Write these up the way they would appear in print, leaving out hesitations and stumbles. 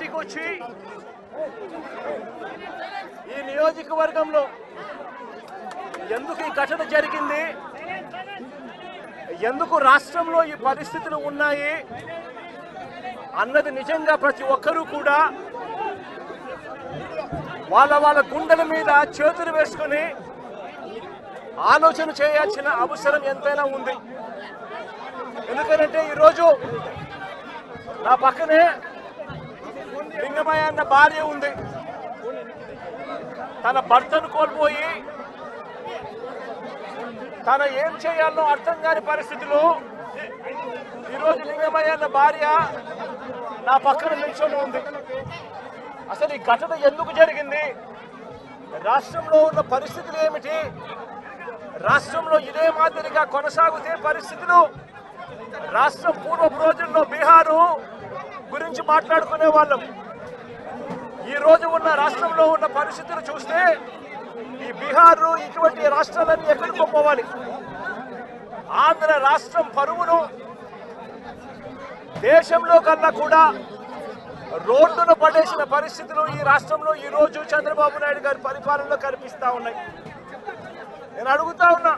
బయటికి వచ్చి ఈ నియోజకవర్గంలో ఎందుకు ఈ ఘటన జరిగింది, ఎందుకు రాష్ట్రంలో ఈ పరిస్థితులు ఉన్నాయి అన్నది నిజంగా ప్రతి ఒక్కరూ కూడా వాళ్ళ గుండెల మీద చేతులు వేసుకొని ఆలోచన చేయాల్సిన అవసరం ఎంతైనా ఉంది. ఎందుకంటే ఈరోజు నా పక్కనే లింగమయ్య అన్న భార్య ఉంది. తన భర్తను కోల్పోయి తన ఏం చేయాలో అర్థం కాని పరిస్థితిలో ఈరోజు లింగమయ్య అన్న భార్య నా పక్కన నిల్చొని ఉంది. అసలు ఈ ఘటన ఎందుకు జరిగింది, రాష్ట్రంలో ఉన్న పరిస్థితులు ఏమిటి, రాష్ట్రంలో ఇదే మాదిరిగా కొనసాగుతే పరిస్థితులు రాష్ట్రం పూర్వపు రోజుల్లో బీహారు గురించి మాట్లాడుకునే వాళ్ళం. ఈ రోజు ఉన్న రాష్ట్రంలో ఉన్న పరిస్థితులు చూస్తే ఈ బీహారు ఇటువంటి రాష్ట్రాలన్నీ ఎక్కడికో పోవాలి. ఆంధ్ర రాష్ట్రం పరువును దేశంలో కన్నా కూడా రోడ్డును పడేసిన పరిస్థితులు ఈ రాష్ట్రంలో ఈ రోజు చంద్రబాబు నాయుడు గారి పరిపాలనలో కనిపిస్తా ఉన్నాయి. నేను అడుగుతా ఉన్నా,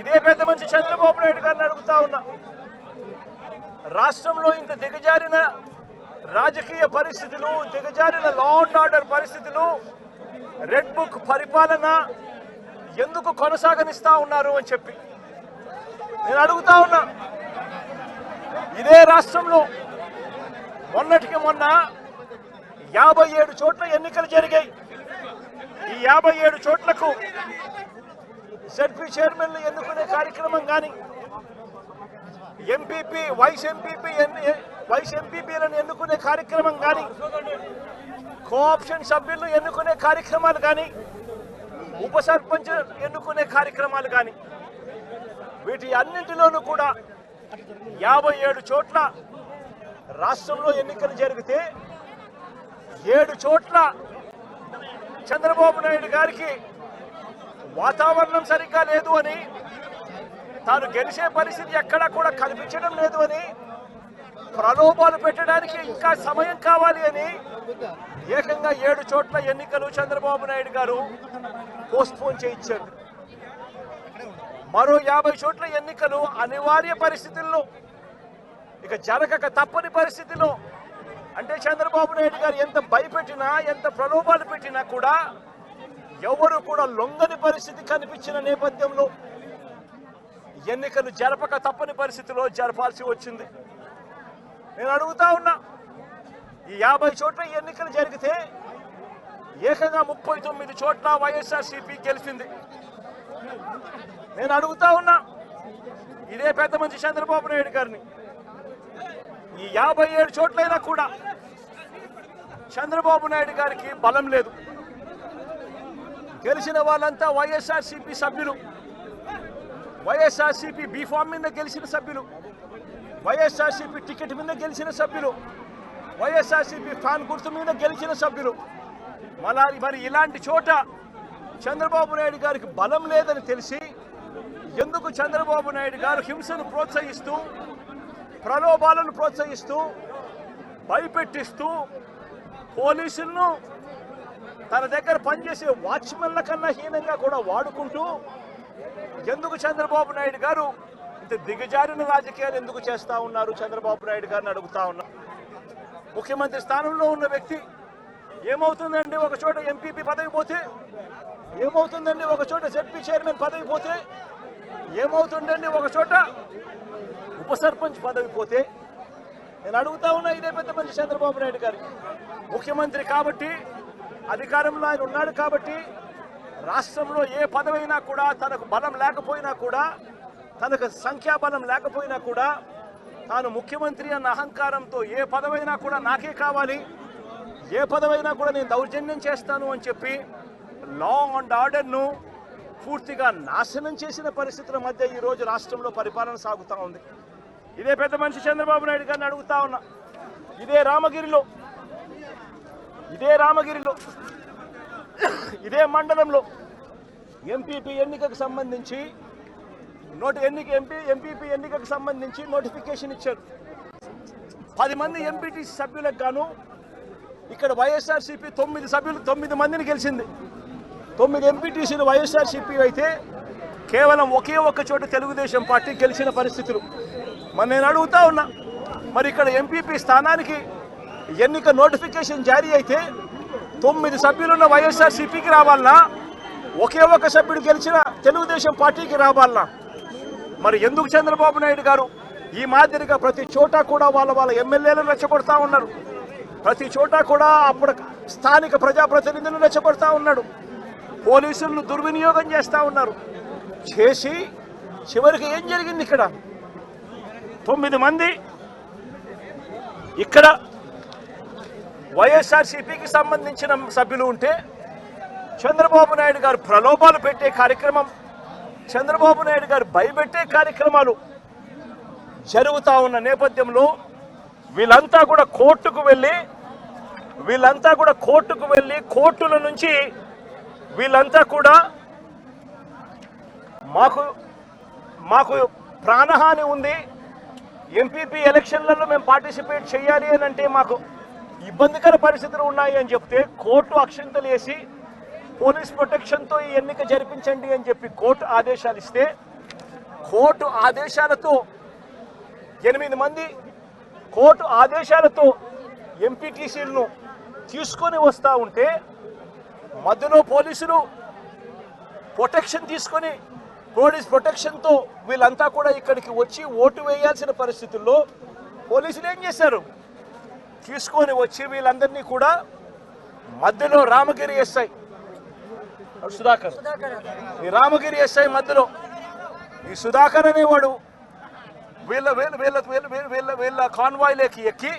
ఇదే పెద్ద మనిషి చంద్రబాబు నాయుడు గారిని అడుగుతా ఉన్నా, రాష్ట్రంలో ఇంత దిగజారిన రాజకీయ పరిస్థితులు, దిగజారిన లా అండ్ ఆర్డర్ పరిస్థితులు, రెడ్ బుక్ పరిపాలన ఎందుకు కొనసాగనిస్తా ఉన్నారు అని చెప్పి నేను అడుగుతా ఉన్నా. ఇదే రాష్ట్రంలో మొన్నటికి మొన్న 57 చోట్ల ఎన్నికలు జరిగాయి. ఈ 57 చోట్లకు జడ్పీ చైర్మన్లు ఎన్నుకునే కార్యక్రమం కానీ, ఎంపీపీ వైస్ ఎంపీపీలను ఎన్నుకునే కార్యక్రమం కానీ, కోఆప్షన్ సభ్యులను ఎన్నుకునే కార్యక్రమాలు కానీ, ఉప సర్పంచ్ ఎన్నుకునే కార్యక్రమాలు కానీ, వీటి అన్నింటిలోనూ కూడా 57 చోట్ల రాష్ట్రంలో ఎన్నికలు జరిగితే 7 చోట్ల చంద్రబాబు నాయుడు గారికి వాతావరణం సరిగ్గా లేదు అని, తాను గెలిచే పరిస్థితి ఎక్కడా కూడా కనిపించడం లేదు అని, ప్రలోభాలు పెట్టడానికి ఇంకా సమయం కావాలి అని ఏకంగా 7 చోట్ల ఎన్నికలు చంద్రబాబు నాయుడు గారు పోస్ట్పోన్ చేయించారు. మరో 50 చోట్ల ఎన్నికలు అనివార్య పరిస్థితుల్లో, ఇక జరగక తప్పని పరిస్థితిలో, అంటే చంద్రబాబు నాయుడు గారు ఎంత భయపెట్టినా ఎంత ప్రలోభాలు పెట్టినా కూడా ఎవరు కూడా లొంగని పరిస్థితి కనిపించిన నేపథ్యంలో ఎన్నికలు జరపక తప్పని పరిస్థితిలో జరపాల్సి వచ్చింది. నేను అడుగుతా ఉన్నా, ఈ 50 చోట్ల ఎన్నికలు జరిగితే ఏకంగా 39 చోట్ల వైఎస్ఆర్సీపీ గెలిచింది. నేను అడుగుతా ఉన్నా ఇదే పెద్ద మనిషి చంద్రబాబు నాయుడు గారిని, ఈ 57 చోట్లైనా కూడా చంద్రబాబు నాయుడు గారికి బలం లేదు. గెలిచిన వాళ్ళంతా వైఎస్ఆర్సీపీ సభ్యులు, వైఎస్ఆర్సీపీ బీఫామ్ మీద గెలిచిన సభ్యులు, వైఎస్ఆర్సీపీ టికెట్ మీద గెలిచిన సభ్యులు, వైఎస్ఆర్సీపీ ఫ్యాన్ గుర్తు మీద గెలిచిన సభ్యులు. మరి ఇలాంటి చోట చంద్రబాబు నాయుడు గారికి బలం లేదని తెలిసి ఎందుకు చంద్రబాబు నాయుడు గారు హింసను ప్రోత్సహిస్తూ, ప్రలోభాలను ప్రోత్సహిస్తూ, భయపెట్టిస్తూ, పోలీసులను తన దగ్గర పనిచేసే వాచ్మెన్ల కన్నా హీనంగా కూడా వాడుకుంటూ ఎందుకు చంద్రబాబు నాయుడు గారు ఇంత దిగజారిన రాజకీయాలు ఎందుకు చేస్తా ఉన్నారు చంద్రబాబు నాయుడు గారిని అడుగుతా ఉన్నా. ముఖ్యమంత్రి స్థానంలో ఉన్న వ్యక్తి ఏమవుతుందండి ఒక చోట ఎంపీపీ పదవి పోతే, ఏమవుతుందండి ఒక చోట జడ్పీ చైర్మన్ పదవి పోతే, ఏమవుతుందండి ఒక చోట ఉప సర్పంచ్ పదవి పోతే. నేను అడుగుతా ఉన్నా ఇదే పెద్ద మనిషి చంద్రబాబు నాయుడు గారి, ముఖ్యమంత్రి కాబట్టి, అధికారంలో ఆయన ఉన్నాడు కాబట్టి, రాష్ట్రంలో ఏ పదవైనా కూడా తనకు బలం లేకపోయినా కూడా, తనకు సంఖ్యాబలం లేకపోయినా కూడా, తాను ముఖ్యమంత్రి అన్న అహంకారంతో ఏ పదవైనా కూడా నాకే కావాలి, ఏ పదవైనా కూడా నేను దౌర్జన్యం చేస్తాను అని చెప్పి లా అండ్ ఆర్డర్ను పూర్తిగా నాశనం చేసిన పరిస్థితుల మధ్య ఈరోజు రాష్ట్రంలో పరిపాలన సాగుతూ ఉంది. ఇదే పెద్ద మనిషి చంద్రబాబు నాయుడు గారిని అడుగుతా ఉన్నా, ఇదే రామగిరిలో ఇదే మండలంలో ఎంపీపీ ఎన్నికకు సంబంధించి ఎంపీపీ ఎన్నికకు సంబంధించి నోటిఫికేషన్ ఇచ్చారు. 10 మంది ఎంపీటీసీ సభ్యులకు గాను ఇక్కడ వైఎస్ఆర్సీపీ 9 సభ్యులు 9 మందిని గెలిచింది. 9 ఎంపీటీసీలు వైఎస్ఆర్సీపీ అయితే కేవలం ఒకే ఒక్క చోట తెలుగుదేశం పార్టీ గెలిచిన పరిస్థితులు. మరి నేను అడుగుతా ఉన్నా, మరి ఇక్కడ ఎంపీపీ స్థానానికి ఎన్నిక నోటిఫికేషన్ జారీ అయితే 9 సభ్యులున్న వైఎస్ఆర్సీపీకి రావాలన్నా, ఒకే ఒక్క సభ్యుడు గెలిచిన తెలుగుదేశం పార్టీకి రావాలన్నా? మరి ఎందుకు చంద్రబాబు నాయుడు గారు ఈ మాదిరిగా ప్రతి చోట కూడా వాళ్ళ ఎమ్మెల్యేలను రెచ్చగొడతా ఉన్నారు, ప్రతి చోట కూడా అప్పుడు స్థానిక ప్రజాప్రతినిధులను రెచ్చగొడతా ఉన్నాడు, పోలీసులను దుర్వినియోగం చేస్తూ ఉన్నారు. చేసి చివరికి ఏం జరిగింది? ఇక్కడ 9 మంది ఇక్కడ వైఎస్ఆర్సీపీకి సంబంధించిన సభ్యులు ఉంటే చంద్రబాబు నాయుడు గారు ప్రలోభాలు పెట్టే కార్యక్రమం, చంద్రబాబు నాయుడు గారు భయపెట్టే కార్యక్రమాలు జరుగుతూ ఉన్న నేపథ్యంలో వీళ్ళంతా కూడా కోర్టుకు వెళ్ళి కోర్టుల నుంచి వీళ్ళంతా కూడా మాకు ప్రాణహాని ఉంది, ఎంపీపీ ఎలక్షన్లలో మేము పార్టిసిపేట్ చేయాలి అని అంటే మాకు ఇబ్బందికర పరిస్థితులు ఉన్నాయి అని చెప్తే కోర్టు అక్షింతలు వేసి పోలీస్ ప్రొటెక్షన్తో ఈ ఎన్నిక జరిపించండి అని చెప్పి కోర్టు ఆదేశాలు ఇస్తే, కోర్టు ఆదేశాలతో 8 మంది కోర్టు ఆదేశాలతో ఎంపీటీసీలను తీసుకొని వస్తూ ఉంటే మధ్యలో పోలీసులు ప్రొటెక్షన్ తీసుకొని పోలీస్ ప్రొటెక్షన్తో వీళ్ళంతా కూడా ఇక్కడికి వచ్చి ఓటు వేయాల్సిన పరిస్థితుల్లో పోలీసులు ఏం చేశారు? తీసుకొని వచ్చి వీళ్ళందరినీ కూడా మధ్యలో రామగిరి ఎస్ఐ సుధాకర్, ఈ రామగిరి ఎస్ఐ మధ్యలో ఈ సుధాకర్ అనేవాడు వీళ్ళ కాన్వాయ్లోకి ఎక్కి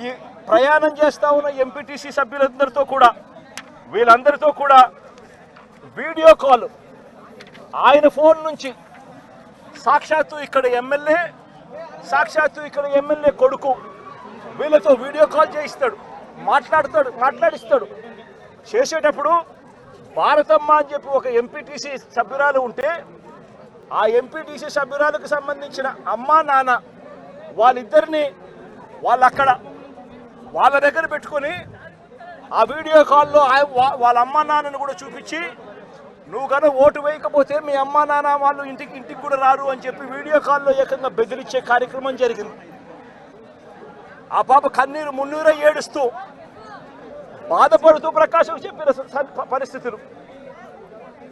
ఈ ప్రయాణం చేస్తా ఉన్న ఎంపీటీసీ సభ్యులందరితో కూడా వీళ్ళందరితో కూడా వీడియో కాల్ ఆయన ఫోన్ నుంచి సాక్షాత్తు ఇక్కడ ఎమ్మెల్యే కొడుకు వీళ్ళతో వీడియో కాల్ చేయిస్తాడు, మాట్లాడిస్తాడు. చేసేటప్పుడు భారతమ్మ అని చెప్పి ఒక ఎంపీటీసీ సభ్యురాలు ఉంటే ఆ ఎంపీటీసీ సభ్యురాలకు సంబంధించిన అమ్మా నాన్న వాళ్ళిద్దరిని వాళ్ళ దగ్గర పెట్టుకొని ఆ వీడియో కాల్లో వాళ్ళ అమ్మా నాన్నను కూడా చూపించి, నువ్వు కనుక ఓటు వేయకపోతే మీ అమ్మా నాన్న వాళ్ళు ఇంటికి కూడా రారు అని చెప్పి వీడియో కాల్లో ఏకంగా బెదిరించే కార్యక్రమం జరిగింది. ఆ పాప కన్నీరు మున్నీరు ఏడుస్తూ బాధపడుతూ ప్రకాశం చెప్పిన పరిస్థితులు.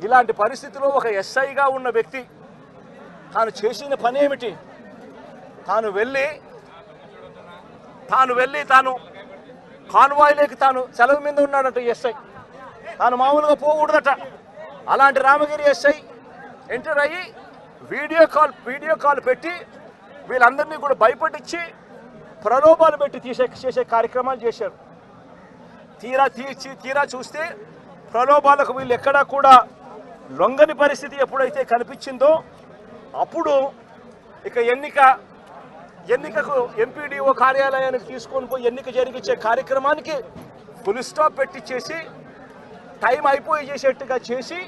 ఇలాంటి పరిస్థితిలో ఒక ఎస్ఐగా ఉన్న వ్యక్తి తాను చేసిన పని ఏమిటి? తాను వెళ్ళి కాన్వాయ్లోకి తాను సెలవు మీద ఉన్నాడట ఎస్ఐ, తాను మామూలుగా పోకూడదట. అలాంటి రామగిరి ఎస్ఐ ఎంటర్ అయ్యి వీడియో కాల్ పెట్టి వీళ్ళందరినీ కూడా భయపడించి ప్రలోభాలు పెట్టి చేసే కార్యక్రమాలు చేశారు. తీరా చూస్తే ప్రలోభాలకు వీళ్ళు ఎక్కడా కూడా లొంగని పరిస్థితి ఎప్పుడైతే కనిపించిందో అప్పుడు ఇక ఎన్నికకు ఎంపీడీఓ కార్యాలయానికి తీసుకొని పోయి ఎన్నిక జరిగించే కార్యక్రమానికి ఫుల్ స్టాప్ పెట్టించేసి టైం అయిపోయి చేసేట్టుగా చేసి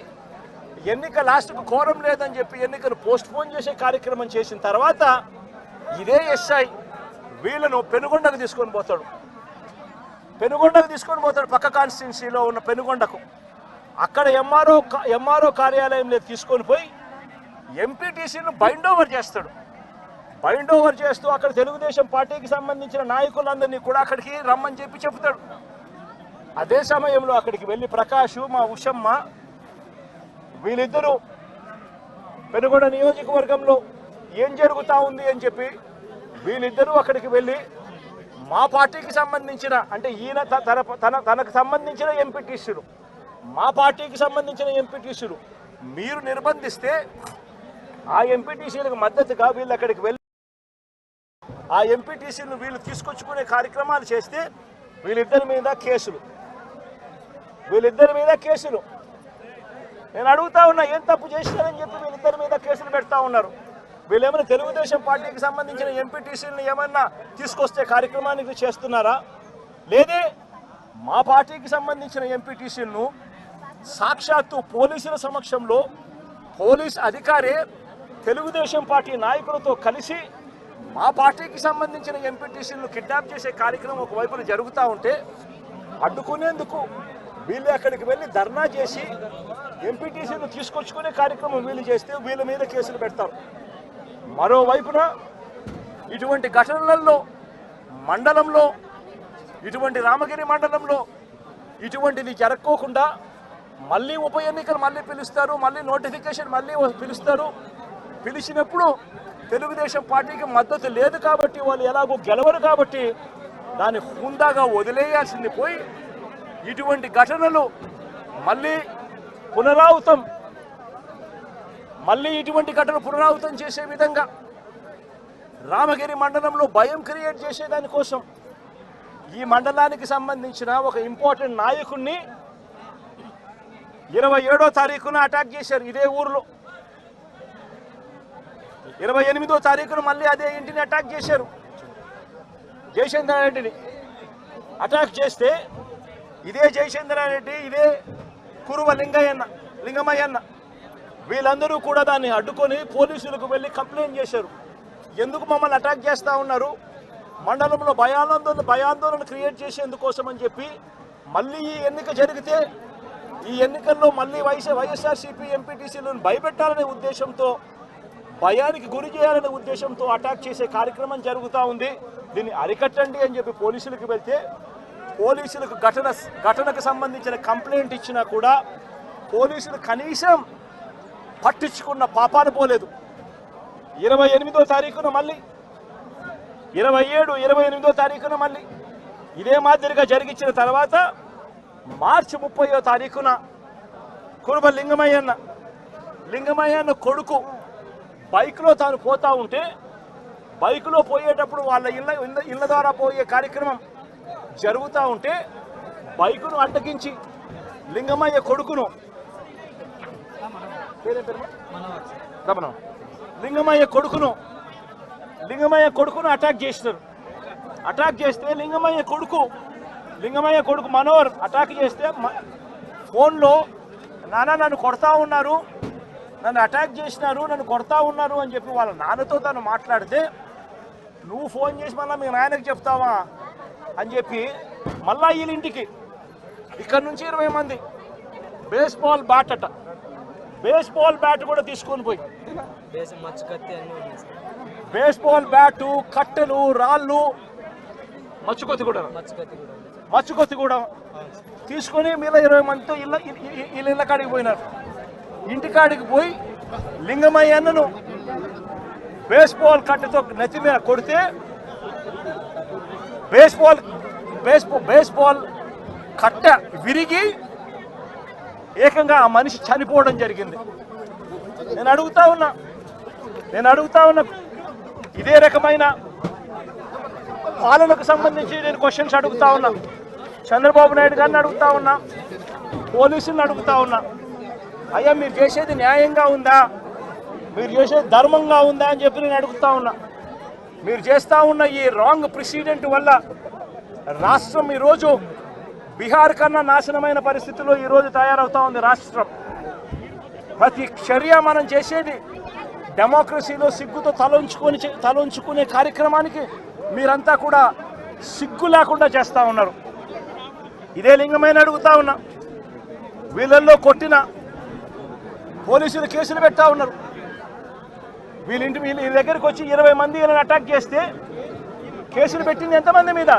ఎన్నిక లాస్ట్కు కోరం లేదని చెప్పి ఎన్నికను పోస్ట్పోన్ చేసే కార్యక్రమం చేసిన తర్వాత ఇదే ఎస్ఐ వీళ్ళను పెనుగొండకు తీసుకొని పోతాడు. పక్క కాన్స్టిట్యున్సీలో ఉన్న పెనుగొండకు. అక్కడ ఎంఆర్ఓ కార్యాలయంలో తీసుకొని పోయి ఎంపీటీసీలను బైండ్ ఓవర్ చేస్తూ అక్కడ తెలుగుదేశం పార్టీకి సంబంధించిన నాయకులందరినీ కూడా అక్కడికి రమ్మని చెప్తాడు. అదే సమయంలో అక్కడికి వెళ్ళి ప్రకాష్, మా ఉషమ్మ వీళ్ళిద్దరూ పెనుగొండ నియోజకవర్గంలో ఏం జరుగుతూ ఉంది అని చెప్పి వీళ్ళిద్దరూ అక్కడికి వెళ్ళి మా పార్టీకి సంబంధించిన అంటే ఈయన తనకు సంబంధించిన ఎంపీటీసీలు, మా పార్టీకి సంబంధించిన ఎంపీటీసీలు మీరు నిర్బంధిస్తే ఆ ఎంపీటీసీలకు మద్దతుగా వీళ్ళు అక్కడికి వెళ్ళి ఆ ఎంపీటీసీలను వీళ్ళు తీసుకొచ్చుకునే కార్యక్రమాలు చేస్తే వీళ్ళిద్దరి మీద కేసులు. నేను అడుగుతా ఉన్నా, ఏం తప్పు చేసినారని చెప్పి వీళ్ళిద్దరి మీద కేసులు పెడతా ఉన్నారు. వీళ్ళేమైనా తెలుగుదేశం పార్టీకి సంబంధించిన ఎంపీటీసీలను ఏమన్నా తీసుకొస్తే కార్యక్రమానికి చేస్తున్నారా? లేదే మా పార్టీకి సంబంధించిన ఎంపీటీసీలను సాక్షాత్తు పోలీసుల సమక్షంలో పోలీస్ అధికారే తెలుగుదేశం పార్టీ నాయకులతో కలిసి మా పార్టీకి సంబంధించిన ఎంపీటీసీలను కిడ్నాప్ చేసే కార్యక్రమం ఒకవైపున జరుగుతూ ఉంటే అడ్డుకునేందుకు వీళ్ళు అక్కడికి వెళ్ళి ధర్నా చేసి ఎంపీటీసీలను తీసుకొచ్చుకునే కార్యక్రమం వీళ్ళు చేస్తే వీళ్ళ మీద కేసులు పెడతారు. మరోవైపున ఇటువంటి ఘటనలలో మండలంలో, ఇటువంటి రామగిరి మండలంలో ఇటువంటిది జరగకోకుండా మళ్ళీ ఉప ఎన్నికలు మళ్ళీ పిలుస్తారు, మళ్ళీ నోటిఫికేషన్ మళ్ళీ పిలుస్తారు. పిలిచినప్పుడు తెలుగుదేశం పార్టీకి మద్దతు లేదు కాబట్టి, వాళ్ళు ఎలాగో గెలవరు కాబట్టి దాన్ని హుందాగా వదిలేయాల్సింది పోయి ఇటువంటి ఘటనలు మళ్ళీ ఇటువంటి ఘటన పునరావృతం చేసే విధంగా రామగిరి మండలంలో భయం క్రియేట్ చేసేదానికోసం ఈ మండలానికి సంబంధించిన ఒక ఇంపార్టెంట్ నాయకుడిని 27వ తారీఖున అటాక్ చేశారు ఇదే ఊర్లో. 28వ తారీఖున మళ్ళీ అదే ఇంటిని అటాక్ చేశారు. జయచంద్రారెడ్డిని అటాక్ చేస్తే ఇదే జయచంద్రారెడ్డి, ఇదే కురువ లింగమయ్యన్న వీళ్ళందరూ కూడా దాన్ని అడ్డుకొని పోలీసులకు వెళ్ళి కంప్లైంట్ చేశారు. ఎందుకు మమ్మల్ని అటాక్ చేస్తూ ఉన్నారు, మండలంలో భయాందోళన క్రియేట్ చేసేందుకోసం అని చెప్పి మళ్ళీ ఈ ఎన్నిక జరిగితే ఈ ఎన్నికల్లో మళ్ళీ వైఎస్ఆర్సీపీ ఎంపీటీసీలను భయపెట్టాలనే ఉద్దేశంతో, భయానికి గురి చేయాలనే ఉద్దేశంతో అటాక్ చేసే కార్యక్రమం జరుగుతూ ఉంది. దీన్ని అరికట్టండి అని చెప్పి పోలీసులకు వెళ్తే పోలీసులకు ఘటనకు సంబంధించిన కంప్లైంట్ ఇచ్చినా కూడా పోలీసులు కనీసం పట్టించుకున్న పాపాన పోలేదు. 28వ తారీఖున మళ్ళీ 28వ తారీఖున మళ్ళీ ఇదే మాదిరిగా జరిగించిన తర్వాత మార్చి 30వ తారీఖున కురుబ లింగమయ్యన్న కొడుకు బైక్లో తాను పోతా ఉంటే బైక్లో పోయేటప్పుడు వాళ్ళ ఇళ్ళ ద్వారా పోయే కార్యక్రమం జరుగుతూ ఉంటే బైకును అడ్డగించి లింగమయ్య కొడుకును అటాక్ చేస్తారు. అటాక్ చేస్తే లింగమయ్య కొడుకు మనోహర్ అటాక్ చేస్తే ఫోన్లో నాన్న నన్ను కొడతా ఉన్నారు, నన్ను అటాక్ చేసినారు, నన్ను కొడతా ఉన్నారు అని చెప్పి వాళ్ళ నాన్నతో తను మాట్లాడితే నువ్వు ఫోన్ చేసి మళ్ళీ మీ నాయనకు చెప్తావా అని చెప్పి మళ్ళా వీళ్ళింటికి ఇక్కడ నుంచి 20 మంది బేస్బాల్ బ్యాట్ కూడా తీసుకొని పోయి బేస్బాల్ బ్యాటు, కట్టెలు, రాళ్ళు, మచ్చుకొత్తి కూడా తీసుకొని మీద 20 మందితో ఇళ్ళ కాడికి పోయినారు. ఇంటికాడికి పోయి లింగమయ్యన్నను బేస్బాల్ కట్టెతో నెత్తి మీద కొడితే బేస్బాల్ కట్ట విరిగి ఏకంగా ఆ మనిషి చనిపోవడం జరిగింది. నేను అడుగుతా ఉన్నా ఇదే రకమైన పాలనకు సంబంధించి నేను క్వశ్చన్స్ అడుగుతా ఉన్నా. చంద్రబాబు నాయుడు గారిని అడుగుతా ఉన్నా, పోలీసులను అడుగుతా ఉన్నా, అయ్యా మీరు చేసేది న్యాయంగా ఉందా, మీరు చేసేది ధర్మంగా ఉందా అని చెప్పి నేను అడుగుతా ఉన్నా. మీరు చేస్తూ ఉన్న ఈ రాంగ్ ప్రెసిడెంట్ వల్ల రాష్ట్రం ఈరోజు బీహార్ కన్నా నాశనమైన పరిస్థితుల్లో ఈరోజు తయారవుతా ఉంది రాష్ట్రం. ప్రతి చర్య మనం చేసేది డెమోక్రసీలో సిగ్గుతో తలంచుకునే కార్యక్రమానికి మీరంతా కూడా సిగ్గు లేకుండా చేస్తూ ఉన్నారు. ఇదే లింగమైన అడుగుతా ఉన్నా, వీళ్ళల్లో కొట్టిన పోలీసులు కేసులు పెడతా ఉన్నారు. వీళ్ళ దగ్గరికి వచ్చి 20 మంది వీళ్ళని అటాక్ చేస్తే కేసులు పెట్టింది ఎంతమంది మీద?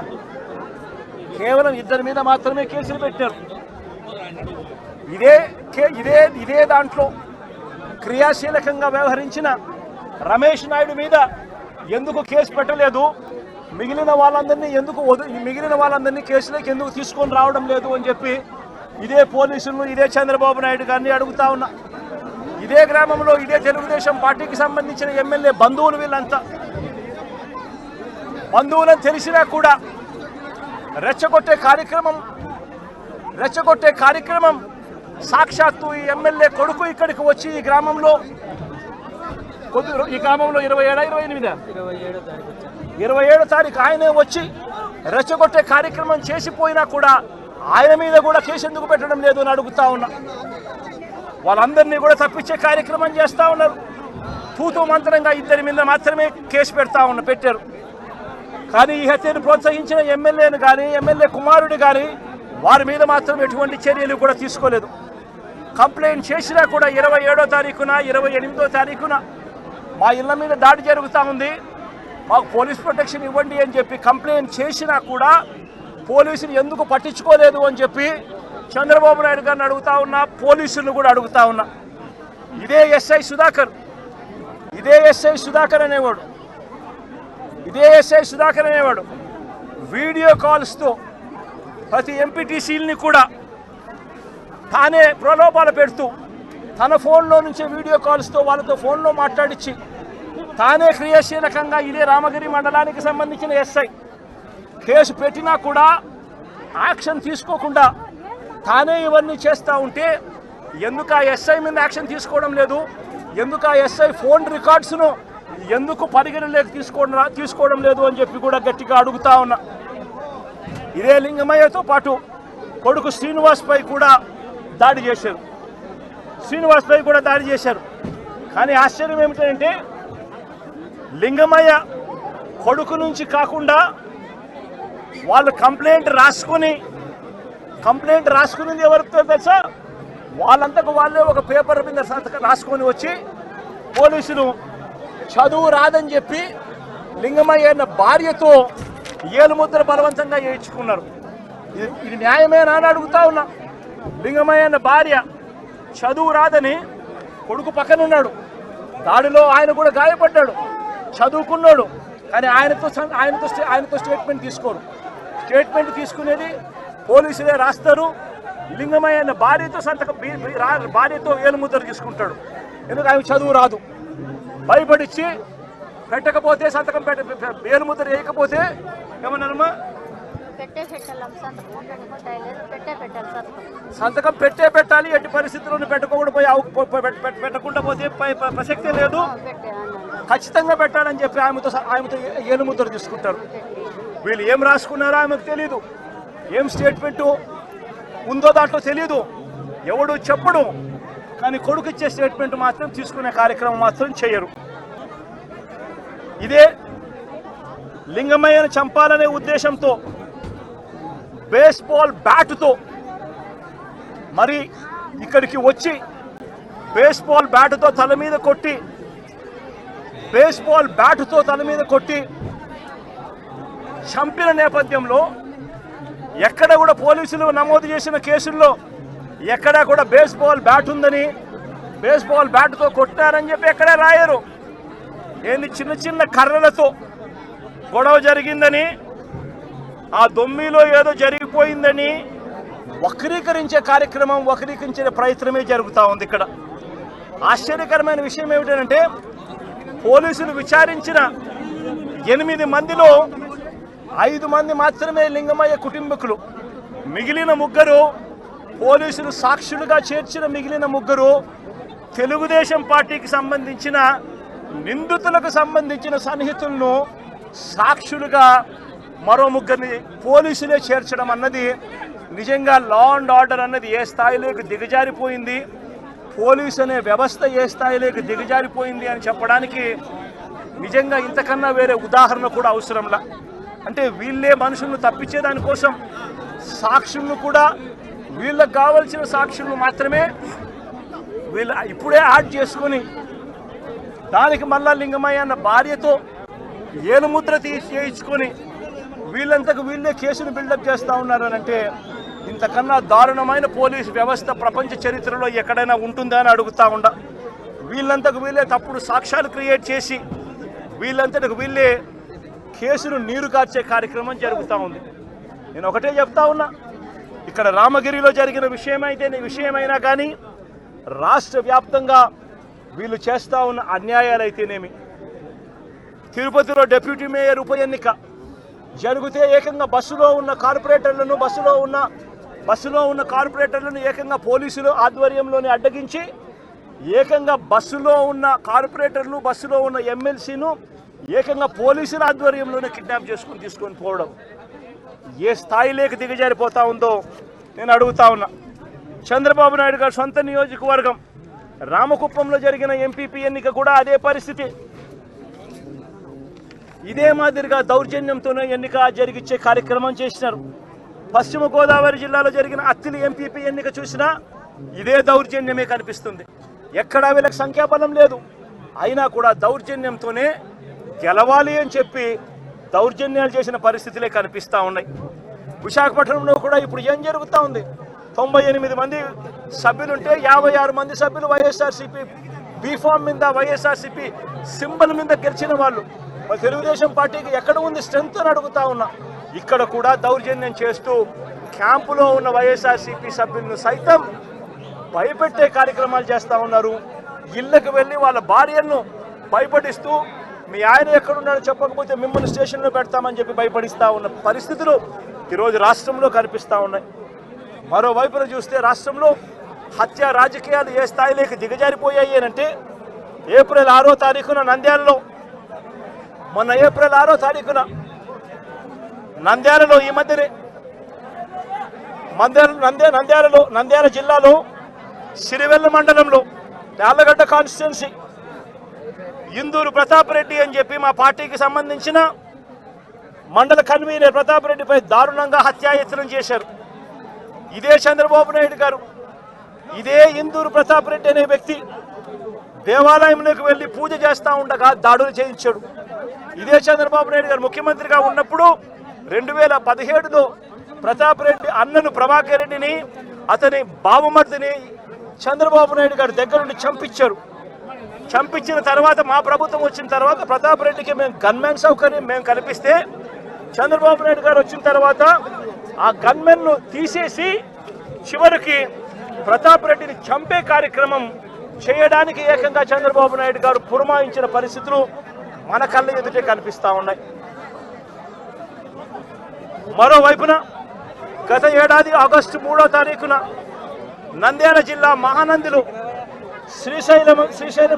కేవలం 2 మీద మాత్రమే కేసులు పెట్టారు. ఇదే దాంట్లో క్రియాశీలకంగా వ్యవహరించిన రమేష్ నాయుడు మీద ఎందుకు కేసు పెట్టలేదు, మిగిలిన వాళ్ళందరినీ కేసులోకి ఎందుకు తీసుకొని రావడం లేదు అని చెప్పి ఇదే పోలీసులను, ఇదే చంద్రబాబు నాయుడు గారిని అడుగుతా ఉన్నా. ఇదే గ్రామంలో ఇదే తెలుగుదేశం పార్టీకి సంబంధించిన ఎమ్మెల్యే బంధువులు, వీళ్ళంతా బంధువులను తెలిసినా కూడా రెచ్చగొట్టే కార్యక్రమం సాక్షాత్తు ఈ ఎమ్మెల్యే కొడుకు ఇక్కడికి వచ్చి ఈ గ్రామంలో 27వ తారీఖు ఆయనే వచ్చి రెచ్చగొట్టే కార్యక్రమం చేసిపోయినా కూడా ఆయన మీద కూడా కేసు ఎందుకు పెట్టడం లేదు అని అడుగుతా ఉన్నా. వాళ్ళందరినీ కూడా తప్పించే కార్యక్రమం చేస్తూ ఉన్నారు. తూతూ మంత్రంగా ఇద్దరి మీద మాత్రమే కేసు పెట్టారు. కానీ ఈ హత్యను ప్రోత్సహించిన ఎమ్మెల్యేను కానీ ఎమ్మెల్యే కుమారుడు కానీ వారి మీద మాత్రం ఎటువంటి చర్యలు కూడా తీసుకోలేదు. కంప్లైంట్ చేసినా కూడా 27వ తారీఖున 28వ తారీఖున మా ఇళ్ల మీద దాడి జరుగుతూ ఉంది, మాకు పోలీస్ ప్రొటెక్షన్ ఇవ్వండి అని చెప్పి కంప్లైంట్ చేసినా కూడా పోలీసులు ఎందుకు పట్టించుకోలేదు అని చెప్పి చంద్రబాబు నాయుడు గారిని అడుగుతా ఉన్నా, పోలీసులను కూడా అడుగుతా ఉన్నా. ఇదే ఎస్ఐ సుధాకర్ అనేవాడు వీడియో కాల్స్తో ప్రతి ఎంపీటీసీలని కూడా తానే ప్రలోభాలు పెడుతూ తన ఫోన్లో నుంచి వీడియో కాల్స్తో వాళ్ళతో ఫోన్లో మాట్లాడించి తానే క్రియాశీలకంగా ఇదే రామగిరి మండలానికి సంబంధించిన ఎస్ఐ కేసు పెట్టినా కూడా యాక్షన్ తీసుకోకుండా తానే ఇవన్నీ చేస్తూ ఉంటే ఎందుకు ఆ ఎస్ఐ మీద యాక్షన్ తీసుకోవడం లేదు, ఎందుకు ఆ ఎస్ఐ ఫోన్ రికార్డ్స్ను ఎందుకు పరిగణలోకి తీసుకోవడం లేదు అని చెప్పి కూడా గట్టిగా అడుగుతా ఉన్నా. ఇదే లింగమయ్యతో పాటు కొడుకు శ్రీనివాస్పై కూడా దాడి చేశారు. కానీ ఆశ్చర్యం ఏమిటంటే లింగమయ్య కొడుకు నుంచి కాకుండా వాళ్ళు కంప్లైంట్ రాసుకునేది ఎవరితో తెలుసా? వాళ్ళంతకు వాళ్ళే ఒక పేపర్ మీద రాసుకొని వచ్చి పోలీసులు చదువు రాదని చెప్పి లింగమయ్య భార్యతో ఏలుముద్ర బలవంతంగా చేయించుకున్నారు. ఇది న్యాయమేనా అని అడుగుతా ఉన్నా. లింగమయ్య భార్య చదువు రాదని కొడుకు పక్కనున్నాడు, దాడిలో ఆయన కూడా గాయపడ్డాడు, చదువుకున్నాడు, కానీ ఆయనతో స్టేట్మెంట్ తీసుకోరు. స్టేట్మెంట్ తీసుకునేది పోలీసులే రాస్తారు. లింగమయ్య భార్యతో ఏలుముద్ర తీసుకుంటాడు. ఎందుకు ఆయన చదువు రాదు, భయపడిచ్చి పెట్టకపోతే సంతకం ఏలుముద్ర వేయకపోతే ఏమన్నారమ్మా, సంతకం పెట్టాలి. ఎట్టి పరిస్థితుల్లో పెట్టకుండా పోతే ప్రసక్తే లేదు, ఖచ్చితంగా పెట్టాలని చెప్పి ఆమెతో ఏలుముద్ర తీసుకుంటారు. వీళ్ళు ఏం రాసుకున్నారో ఆమెకు తెలీదు, ఏం స్టేట్మెంటు ఉందో దాంట్లో తెలీదు, ఎవడు చెప్పడు. కానీ కొడుకు ఇచ్చే స్టేట్మెంట్ మాత్రం తీసుకునే కార్యక్రమం మాత్రం చేయరు. ఇదే లింగమయ్యను చంపాలనే ఉద్దేశంతో బేస్బాల్ బ్యాటుతో మరి ఇక్కడికి వచ్చి బేస్బాల్ బ్యాటుతో తల మీద కొట్టి చంపిన నేపథ్యంలో ఎక్కడ కూడా పోలీసులు నమోదు చేసిన కేసుల్లో ఎక్కడా కూడా బేస్బాల్ బ్యాట్ ఉందని, బేస్బాల్ బ్యాట్తో కొట్టారని చెప్పి ఎక్కడే రాయరు. ఏంది చిన్న కర్రలతో గొడవ జరిగిందని, ఆ దొమ్మిలో ఏదో జరిగిపోయిందని వక్రీకరించే ప్రయత్నమే జరుగుతూ ఉంది. ఇక్కడ ఆశ్చర్యకరమైన విషయం ఏమిటంటే పోలీసులు విచారించిన 8 మందిలో 5 మంది మాత్రమే లింగమయ్య కుటుంబకులు. మిగిలిన 3 పోలీసులు సాక్షులుగా చేర్చిన మిగిలిన 3 తెలుగుదేశం పార్టీకి సంబంధించిన నిందితులకు సంబంధించిన సన్నిహితులను సాక్షులుగా మరో 3 పోలీసులే చేర్చడం అన్నది నిజంగా లా అండ్ ఆర్డర్ అన్నది ఏ స్థాయిలోకి దిగజారిపోయింది, పోలీసు అనే వ్యవస్థ ఏ స్థాయిలోకి దిగజారిపోయింది అని చెప్పడానికి నిజంగా ఇంతకన్నా వేరే ఉదాహరణ కూడా అవసరంలా. అంటే వీళ్ళే మనుషులను తప్పించేదానికోసం సాక్షులను కూడా వీళ్ళకు కావలసిన సాక్షులను మాత్రమే వీళ్ళు ఇప్పుడే యాడ్ చేసుకొని దానికి మళ్ళా లింగమయ్య అన్న భార్యతో ఏలుముద్ర చేయించుకొని వీళ్ళంతకు వీళ్ళే కేసును బిల్డప్ చేస్తూ ఉన్నారు అని అంటే ఇంతకన్నా దారుణమైన పోలీసు వ్యవస్థ ప్రపంచ చరిత్రలో ఎక్కడైనా ఉంటుందా అని అడుగుతా ఉండ. వీళ్ళంతకు వీళ్ళే తప్పుడు సాక్ష్యాలు క్రియేట్ చేసి వీళ్ళంతకు వీళ్ళే కేసును నీరు కార్చే కార్యక్రమం జరుగుతూ ఉంది. నేను ఒకటే చెప్తా ఉన్నా, ఇక్కడ రామగిరిలో జరిగిన విషయమైనా కానీ రాష్ట్ర వ్యాప్తంగా వీళ్ళు చేస్తూ ఉన్న అన్యాయాలు అయితేనేమి, తిరుపతిలో డిప్యూటీ మేయర్ ఉప ఎన్నిక జరిగితే ఏకంగా బస్సులో ఉన్న కార్పొరేటర్లను ఏకంగా పోలీసులు ఆధ్వర్యంలోనే అడ్డగించి ఏకంగా బస్సులో ఉన్న కార్పొరేటర్లు బస్సులో ఉన్న ఎమ్మెల్సీను ఏకంగా పోలీసుల ఆధ్వర్యంలోనే కిడ్నాప్ తీసుకొని పోవడం ఏ స్థాయిలోకి దిగజారిపోతా ఉందో నేను అడుగుతా ఉన్నా. చంద్రబాబు నాయుడు గారు సొంత నియోజకవర్గం రామకుప్పంలో జరిగిన ఎంపీపీ ఎన్నిక కూడా అదే పరిస్థితి. ఇదే మాదిరిగా దౌర్జన్యంతోనే ఎన్నిక జరిగించే కార్యక్రమం చేసినారు. పశ్చిమ గోదావరి జిల్లాలో జరిగిన అత్తిలి ఎంపీపీ ఎన్నిక చూసినా ఇదే దౌర్జన్యమే కనిపిస్తుంది. ఎక్కడా వీళ్ళకి సంఖ్యాబలం లేదు, అయినా కూడా దౌర్జన్యంతోనే గెలవాలి అని చెప్పి దౌర్జన్యాలు చేసిన పరిస్థితులే కనిపిస్తూ ఉన్నాయి. విశాఖపట్నంలో కూడా ఇప్పుడు ఏం జరుగుతూ ఉంది? 98 మంది సభ్యులుంటే 56 మంది సభ్యులు వైఎస్ఆర్సీపీ బీఫామ్ మీద, వైఎస్ఆర్సీపీ సింబల్ మీద గెలిచిన వాళ్ళు. తెలుగుదేశం పార్టీకి ఎక్కడ ఉంది స్ట్రెంత్ అని అడుగుతా ఉన్నా. ఇక్కడ కూడా దౌర్జన్యం చేస్తూ క్యాంపులో ఉన్న వైఎస్ఆర్సీపీ సభ్యులను సైతం భయపెట్టే కార్యక్రమాలు చేస్తూ ఉన్నారు. ఇళ్లకు వెళ్ళి వాళ్ళ భార్యలను భయపడిస్తూ మీ ఆయన ఎక్కడున్నాడో చెప్పకపోతే మిమ్మల్ని స్టేషన్లో పెడతామని చెప్పి భయపడిస్తూ ఉన్న పరిస్థితులు ఈరోజు రాష్ట్రంలో కనిపిస్తూ ఉన్నాయి. మరోవైపున చూస్తే రాష్ట్రంలో హత్య రాజకీయాలు ఏ స్థాయిలోకి దిగజారిపోయాయి అంటే ఏప్రిల్ 6వ తారీఖున నంద్యాలలో, మొన్న ఏప్రిల్ 6వ తారీఖున నంద్యాలలో, ఈ మధ్యనే నంద్యాల జిల్లాలో సిరివెల్ల మండలంలో యార్లగడ్డ కాన్స్టిట్యున్సీ ఇందూరు ప్రతాప్ రెడ్డి అని చెప్పి మా పార్టీకి సంబంధించిన మండల కన్వీనర్ ప్రతాప్ రెడ్డిపై దారుణంగా హత్యాయత్నం చేశారు. ఇదే చంద్రబాబు నాయుడు గారు, ఇదే ఇందూరు ప్రతాప్ రెడ్డి అనే వ్యక్తి దేవాలయంలోకి వెళ్ళి పూజ చేస్తూ ఉండగా దాడులు చేయించాడు. ఇదే చంద్రబాబు నాయుడు గారు ముఖ్యమంత్రిగా ఉన్నప్పుడు 2017లో ప్రతాప్ రెడ్డి అన్నను ప్రభాకర్ రెడ్డిని, అతని బావమర్దిని చంద్రబాబు నాయుడు గారి దగ్గర నుండి చంపించారు. చంపించిన తర్వాత మా ప్రభుత్వం వచ్చిన తర్వాత ప్రతాప్ రెడ్డికి మేము గన్మెన్ సౌకర్యం మేము కల్పిస్తే, చంద్రబాబు నాయుడు గారు వచ్చిన తర్వాత ఆ గన్మెన్ను తీసేసి చివరికి ప్రతాప్ రెడ్డిని చంపే కార్యక్రమం చేయడానికి ఏకంగా చంద్రబాబు నాయుడు గారు పురమాయించిన పరిస్థితులు మన కళ్ళ ఎదుటే కనిపిస్తూ ఉన్నాయి. మరోవైపున గత ఏడాది ఆగస్టు 3వ తారీఖున నంద్యాల జిల్లా మహానందిలో శ్రీశైలం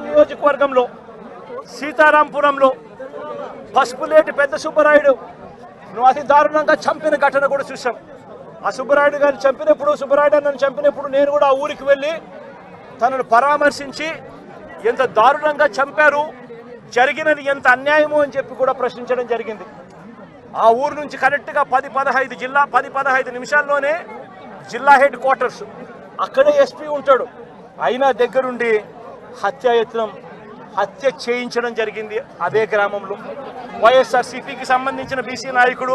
నియోజకవర్గంలో సీతారాంపురంలో పసుపులేటి పెద్ద సుబ్బరాయుడు అతి దారుణంగా చంపిన ఘటన కూడా చూసాం. ఆ సుబ్బరాయుడు గారిని చంపినప్పుడు, సుబ్బరాయుడు నన్ను చంపినప్పుడు నేను కూడా ఆ ఊరికి వెళ్ళి తనను పరామర్శించి ఎంత దారుణంగా చంపారు, జరిగినది ఎంత అన్యాయమో అని చెప్పి కూడా ప్రశ్నించడం జరిగింది. ఆ ఊరు నుంచి కరెక్ట్గా 10-15 నిమిషాల్లోనే జిల్లా హెడ్ క్వార్టర్స్, అక్కడే ఎస్పీ ఉంటాడు. అయినా దగ్గరుండి హత్య చేయించడం జరిగింది. అదే గ్రామంలో వైఎస్ఆర్సీపీకి సంబంధించిన బీసీ నాయకుడు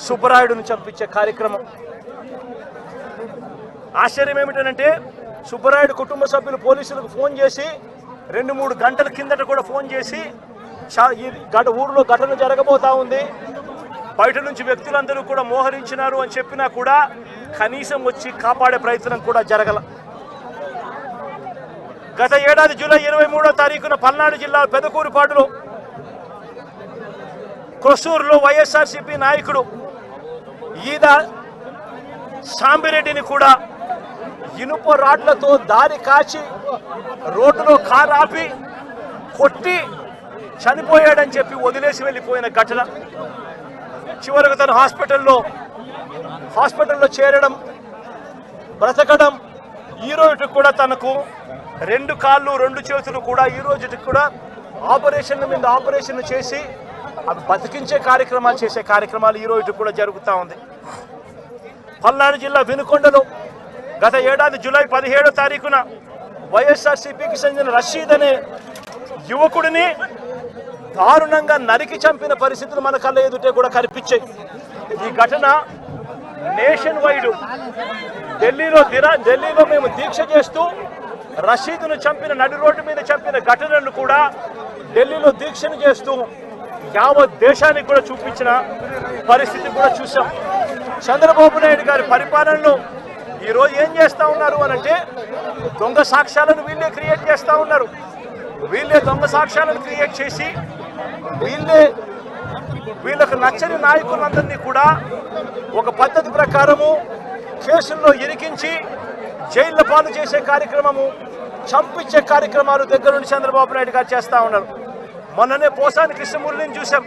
సుబ్బరాయుడును చంపించే కార్యక్రమం. ఆశ్చర్యం ఏమిటంటే సుబ్బరాయుడు కుటుంబ సభ్యులు పోలీసులకు ఫోన్ చేసి 2-3 గంటల కిందట కూడా ఫోన్ చేసి ఊరిలో ఘటన జరగబోతా ఉంది, బయట నుంచి వ్యక్తులందరూ కూడా మోహరించినారు అని చెప్పినా కూడా కనీసం వచ్చి కాపాడే ప్రయత్నం కూడా జరగల. గత ఏడాది జూలై 23వ తారీఖున పల్నాడు జిల్లా పెదకూరుపాడులో కొసూరులో వైఎస్ఆర్సీపీ నాయకుడు ఈద సాంబిరెడ్డిని కూడా ఇనుప రాడ్లతో దారి కాచి రోడ్డులో కారు ఆపి కొట్టి చనిపోయాడని చెప్పి వదిలేసి వెళ్ళిపోయిన ఘటన. చివరకు తను హాస్పిటల్లో చేరడం, బ్రతకడం, ఈ రోజు కూడా తనకు 2 కాళ్ళు 2 చేతులు కూడా ఈ రోజుకి కూడా ఆపరేషన్ మీద ఆపరేషన్ చేసి అవి బతికించే కార్యక్రమాలు చేసే కార్యక్రమాలు ఈ రోజు కూడా జరుగుతూ ఉంది. పల్నాడు జిల్లా వినుకొండలో గత ఏడాది జూలై 17వ తారీఖున వైఎస్ఆర్సీపీకి చెందిన రషీద్ అనే యువకుడిని దారుణంగా నరికి చంపిన పరిస్థితులు మన కళ్ళ ఎదుటే కూడా కనిపించాయి. ఈ ఘటన నేషన్ వైడ్ ఢిల్లీలో మేము దీక్ష చేస్తూ రషీద్ను చంపిన, నడి రోడ్డు మీద చంపిన ఘటనను కూడా ఢిల్లీలో దీక్షను చేస్తూ యావత్ దేశానికి కూడా చూపించిన పరిస్థితి కూడా చూసాం. చంద్రబాబు నాయుడు గారి పరిపాలనలో ఈరోజు ఏం చేస్తూ ఉన్నారు అనంటే దొంగ సాక్ష్యాలను వీళ్ళే క్రియేట్ చేస్తూ ఉన్నారు. వీళ్ళే దొంగ సాక్ష్యాలను క్రియేట్ చేసి వీళ్ళకు నచ్చని నాయకులందరినీ కూడా ఒక పద్ధతి ప్రకారము కేసుల్లో ఇరికించి జైళ్ళ పాలు చేసే కార్యక్రమము, చంపించే కార్యక్రమాలు దగ్గర నుండి చంద్రబాబు నాయుడు గారు చేస్తూ ఉన్నారు. మొన్ననే పోసాని కృష్ణమురళిని చూసాం.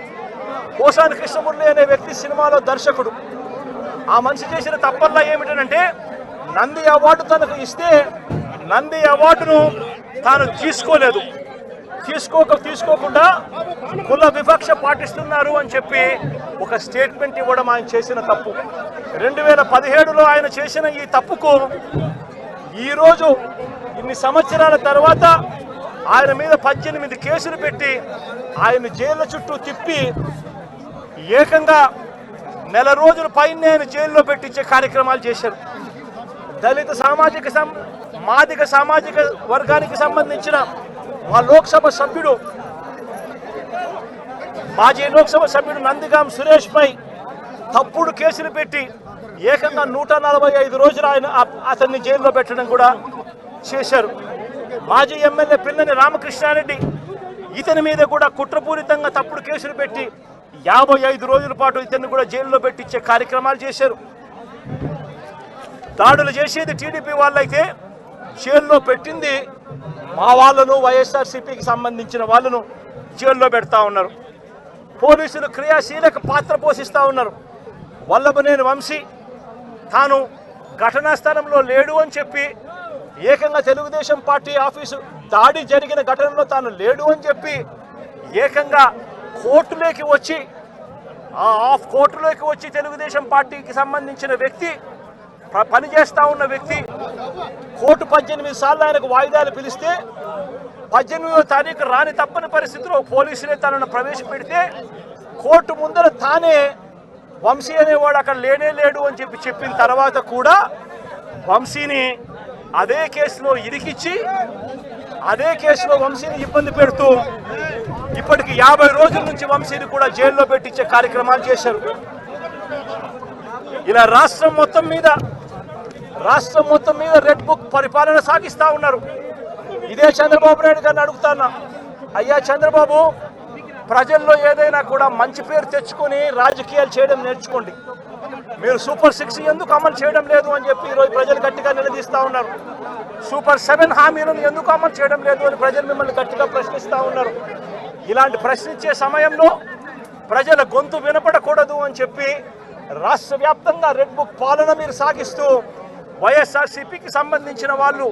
పోసాని కృష్ణమురళి అనే వ్యక్తి సినిమాలో దర్శకుడు. ఆ మనిషి చేసిన తప్పల్లా ఏమిటంటే నంది అవార్డు తనకు ఇస్తే నంది అవార్డును తాను తీసుకోకుండా కుల వివక్ష పాటిస్తున్నారు అని చెప్పి ఒక స్టేట్మెంట్ ఇవ్వడం ఆయన చేసిన తప్పు. 2017లో ఆయన చేసిన ఈ తప్పుకు ఈరోజు ఇన్ని సంవత్సరాల తర్వాత ఆయన మీద 18 కేసులు పెట్టి ఆయన జైళ్ళ చుట్టూ తిప్పి ఏకంగా నెల రోజుల పైన ఆయన జైల్లో పెట్టించే కార్యక్రమాలు చేశారు. దళిత మాదిగ సామాజిక వర్గానికి సంబంధించిన మా లోక్సభ సభ్యుడు మాజీ లోక్సభ సభ్యుడు నందిగాం సురేష్ పై తప్పుడు కేసులు పెట్టి ఏకంగా 145 రోజులు అతన్ని జైల్లో పెట్టడం కూడా చేశారు. మాజీ ఎమ్మెల్యే పిల్లని రామకృష్ణారెడ్డి ఇతని మీద కూడా కుట్రపూరితంగా తప్పుడు కేసులు పెట్టి 55 రోజుల పాటు ఇతన్ని కూడా జైల్లో పెట్టించే కార్యక్రమాలు చేశారు. దాడులు చేసేది టీడీపీ వాళ్ళైతే జైల్లో పెట్టింది మా వాళ్ళను, వైఎస్ఆర్సీపీకి సంబంధించిన వాళ్ళను జైల్లో పెడతా ఉన్నారు. పోలీసులు క్రియాశీలక పాత్ర పోషిస్తూ ఉన్నారు. వల్లభనేని వంశీ తాను ఘటనా స్థలంలో లేడు అని చెప్పి ఏకంగా తెలుగుదేశం పార్టీ ఆఫీసు దాడి జరిగిన ఘటనలో తాను లేడు అని చెప్పి ఏకంగా కోర్టులోకి వచ్చి తెలుగుదేశం పార్టీకి సంబంధించిన వ్యక్తి పనిచేస్తూ ఉన్న వ్యక్తి కోర్టు 18 సార్లు ఆయనకు వాయిదాలు పిలిస్తే 18వ తారీఖు రాని తప్పని పరిస్థితిలో పోలీసులే తనను ప్రవేశపెడితే కోర్టు ముందర తానే వంశీ అనేవాడు అక్కడ లేడు అని చెప్పిన తర్వాత కూడా వంశీని అదే కేసులో ఇరికిచ్చి అదే కేసులో వంశీని ఇబ్బంది పెడుతూ ఇప్పటికి 50 రోజుల నుంచి వంశీని కూడా జైల్లో పెట్టించే కార్యక్రమాలు చేశారు. ఇలా రాష్ట్రం మొత్తం మీద రెడ్ బుక్ పరిపాలన సాగిస్తూ ఉన్నారు. ఇదే చంద్రబాబు నాయుడు గారిని అడుగుతాను, అయ్యా చంద్రబాబు, ప్రజల్లో ఏదైనా కూడా మంచి పేరు తెచ్చుకొని రాజకీయాలు చేయడం నేర్చుకోండి. మీరు సూపర్ 6 ఎందుకు అమలు చేయడం లేదు అని చెప్పి ఈరోజు ప్రజలు గట్టిగా నిలదీస్తూ ఉన్నారు. సూపర్ 7 హామీలను ఎందుకు అమలు చేయడం లేదు అని ప్రజలు మిమ్మల్ని గట్టిగా ప్రశ్నిస్తూ ఉన్నారు. ఇలాంటి ప్రశ్నించే సమయంలో ప్రజల గొంతు వినపడకూడదు అని చెప్పి రాష్ట్ర వ్యాప్తంగా రెడ్ బుక్ పాలన మీరు సాగిస్తూ వైఎస్ఆర్సీపీకి సంబంధించిన వాళ్ళు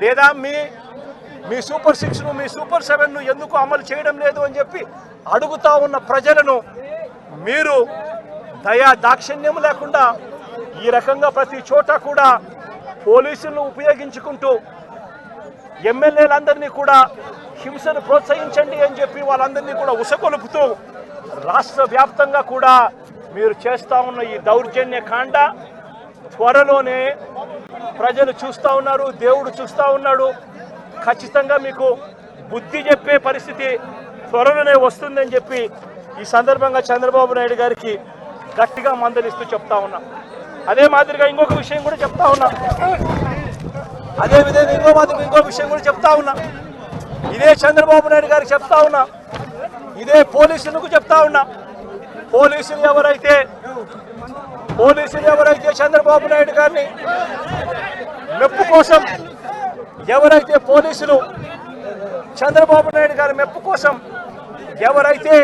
లేదా మీ సూపర్ 6ను మీ సూపర్ 7ను ఎందుకు అమలు చేయడం లేదు అని చెప్పి అడుగుతా ఉన్న ప్రజలను మీరు దాక్షిణ్యం లేకుండా ఈ రకంగా ప్రతి చోట కూడా పోలీసులను ఉపయోగించుకుంటూ ఎమ్మెల్యేలందరినీ కూడా హింసను ప్రోత్సహించండి అని చెప్పి వాళ్ళందరినీ కూడా ఉసకొలుపుతూ రాష్ట్ర వ్యాప్తంగా కూడా మీరు చేస్తూ ఉన్న ఈ దౌర్జన్య కాండ త్వరలోనే ప్రజలు చూస్తూ ఉన్నారు, దేవుడు చూస్తూ ఉన్నాడు. ఖచ్చితంగా మీకు బుద్ధి చెప్పే పరిస్థితి త్వరలోనే వస్తుందని చెప్పి ఈ సందర్భంగా చంద్రబాబు నాయుడు గారికి గట్టిగా మందలిస్తూ చెప్తా ఉన్నా. అదే మాదిరిగా ఇంకొక విషయం కూడా చెప్తా ఉన్నా. ఇదే చంద్రబాబు నాయుడు గారికి చెప్తా ఉన్నా, ఇదే పోలీసులకు చెప్తా ఉన్నా. పోలీసులు ఎవరైతే చంద్రబాబు నాయుడు గారిని మెప్పు కోసం చంద్రబాబు నాయుడు గారి మెప్పు కోసం ఎవరైతే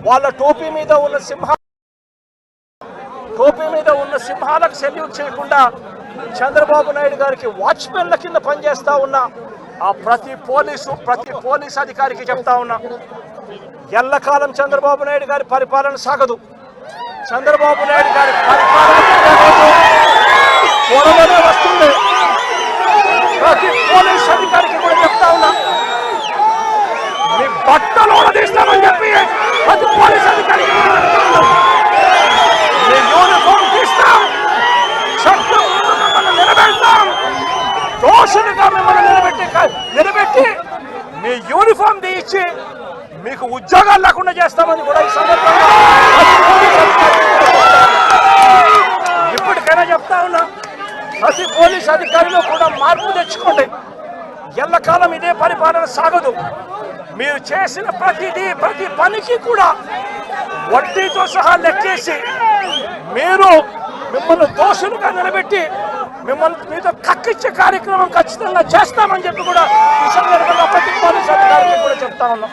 వాళ్ళ టోపీ మీద ఉన్న సింహాలకు సెల్యూట్ చేయకుండా చంద్రబాబు నాయుడు గారికి వాచ్మెన్ల కింద పనిచేస్తా ఉన్న ఆ ప్రతి పోలీస్ అధికారికి చెప్తా ఉన్నా, ఎల్లకాలం చంద్రబాబు నాయుడు గారి పరిపాలన సాగదు. చంద్రబాబు నాయుడు గారి పరిపాలన త్వరలోనే వస్తుంది. ప్రతి పోలీస్ అధికారికి కూడా చెప్తా ఉన్నా, మీ బట్టలు తీస్తామని చెప్పి ప్రతి పోలీస్ అధికారికి మీ యూనిఫామ్ తీస్తాం, చట్టం మిమ్మల్ని నిలబెడతాం, దోషులుగా మిమ్మల్ని నిలబెట్టి మీ యూనిఫామ్ తీయించి మీకు ఉద్యోగాలు లేకుండా చేస్తామని కూడా ఈ సందర్భంగా ఇప్పటికైనా చెప్తా ఉన్నా, ప్రతి పోలీస్ అధికారిలో కూడా మార్పు తెచ్చుకోండి. ఎల్లకాలం ఇదే పరిపాలన సాగదు. మీరు చేసిన ప్రతి పనికి కూడా వడ్డీతో సహా లెక్కేసి మిమ్మల్ని దోషులుగా నిలబెట్టి మీతో కక్కిచ్చే కార్యక్రమం ఖచ్చితంగా చేస్తామని చెప్పి కూడా ఈ సందర్భంగా ప్రతి పోలీస్ అధికారికి కూడా చెప్తా ఉన్నాం.